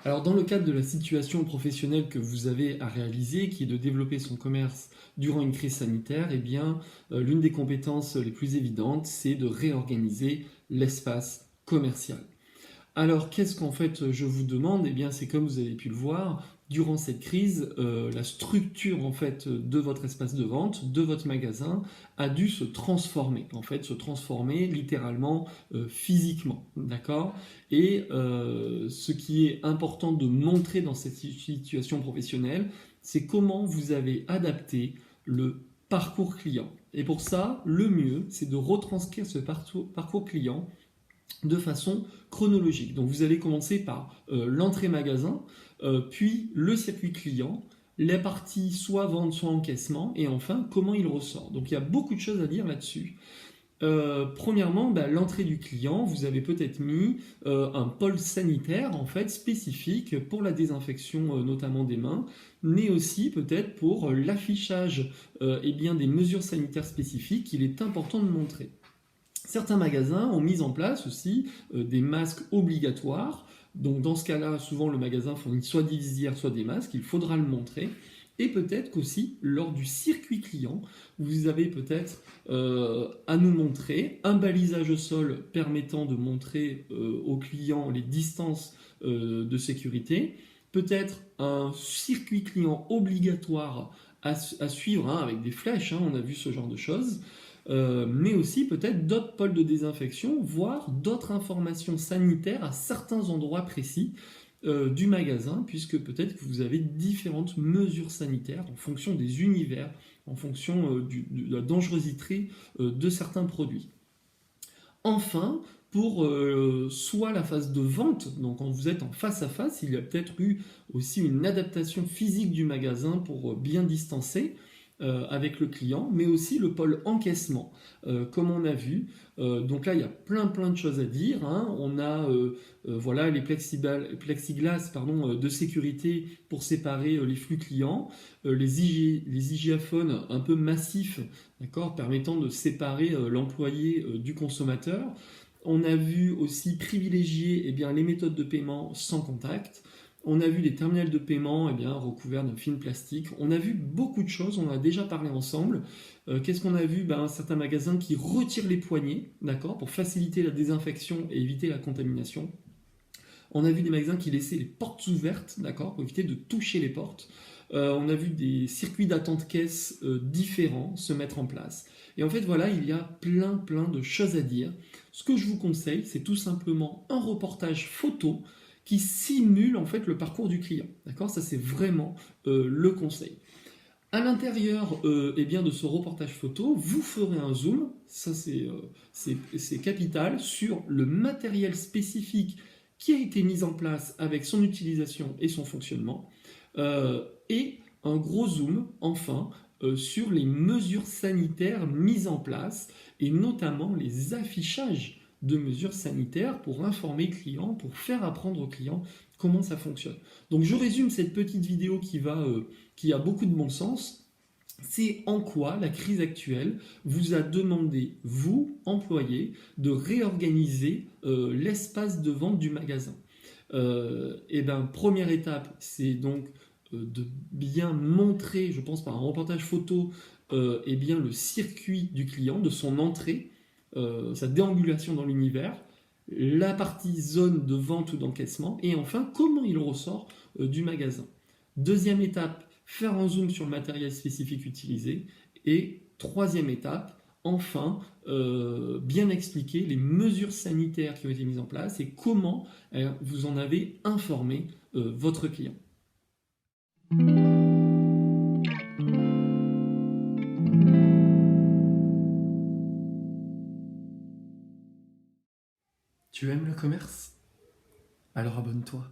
Alors dans le cadre de la situation professionnelle que vous avez à réaliser, qui est de développer son commerce durant une crise sanitaire, eh bien l'une des compétences les plus évidentes, c'est de réorganiser l'espace commercial. Alors, qu'est-ce qu'en fait je vous demande? Eh bien, c'est comme vous avez pu le voir, durant cette crise, la structure en fait de votre espace de vente, de votre magasin, a dû se transformer. En fait, se transformer littéralement, physiquement, d'accord? Et ce qui est important de montrer dans cette situation professionnelle, c'est comment vous avez adapté le parcours client. Et pour ça, le mieux, c'est de retranscrire ce parcours client de façon chronologique. Donc vous allez commencer par l'entrée magasin, puis le circuit client, la partie soit vente, soit encaissement, et enfin comment il ressort. Donc il y a beaucoup de choses à dire là-dessus. Premièrement, l'entrée du client, vous avez peut-être mis un pôle sanitaire en fait spécifique pour la désinfection notamment des mains, mais aussi peut-être pour l'affichage des mesures sanitaires spécifiques qu'il est important de montrer. Certains magasins ont mis en place aussi des masques obligatoires. Donc dans ce cas-là, souvent le magasin fournit soit des visières, soit des masques, il faudra le montrer. Et peut-être qu'aussi, lors du circuit client, vous avez peut-être à nous montrer un balisage au sol permettant de montrer aux clients les distances de sécurité, peut-être un circuit client obligatoire à suivre avec des flèches, on a vu ce genre de choses. Mais aussi peut-être d'autres pôles de désinfection, voire d'autres informations sanitaires à certains endroits précis du magasin, puisque peut-être que vous avez différentes mesures sanitaires en fonction des univers, en fonction de la dangerosité de certains produits. Enfin, pour soit la phase de vente, donc quand vous êtes en face à face, il y a peut-être eu aussi une adaptation physique du magasin pour bien distancer avec le client, mais aussi le pôle encaissement, comme on a vu. Donc là, il y a plein de choses à dire. On a voilà, les plexiglas de sécurité pour séparer les flux clients, les hygiaphones un peu massifs, d'accord, permettant de séparer l'employé du consommateur. On a vu aussi privilégier les méthodes de paiement sans contact. On a vu les terminals de paiement recouverts de film plastique. On a vu beaucoup de choses, on en a déjà parlé ensemble. Qu'est-ce qu'on a vu? Certains magasins qui retirent les poignées, d'accord, pour faciliter la désinfection et éviter la contamination. On a vu des magasins qui laissaient les portes ouvertes, d'accord, pour éviter de toucher les portes. On a vu des circuits d'attente caisse différents se mettre en place. Et en fait, voilà, il y a plein de choses à dire. Ce que je vous conseille, c'est tout simplement un reportage photo qui simule en fait le parcours du client. D'accord? Ça, c'est vraiment le conseil. À l'intérieur de ce reportage photo, vous ferez un zoom, ça c'est capital, sur le matériel spécifique qui a été mis en place avec son utilisation et son fonctionnement, et un gros zoom, enfin, sur les mesures sanitaires mises en place, et notamment les affichages de mesures sanitaires pour informer le client, pour faire apprendre au client comment ça fonctionne. Donc je résume cette petite vidéo qui a beaucoup de bon sens. C'est en quoi la crise actuelle vous a demandé, vous, employés, de réorganiser l'espace de vente du magasin. Première étape, c'est donc de bien montrer, je pense par un reportage photo, le circuit du client, de son entrée, sa déambulation dans l'univers, la partie zone de vente ou d'encaissement, et enfin comment il ressort du magasin. Deuxième étape, faire un zoom sur le matériel spécifique utilisé, et troisième étape, enfin, bien expliquer les mesures sanitaires qui ont été mises en place et comment vous en avez informé votre client. Tu aimes le commerce? Alors abonne-toi.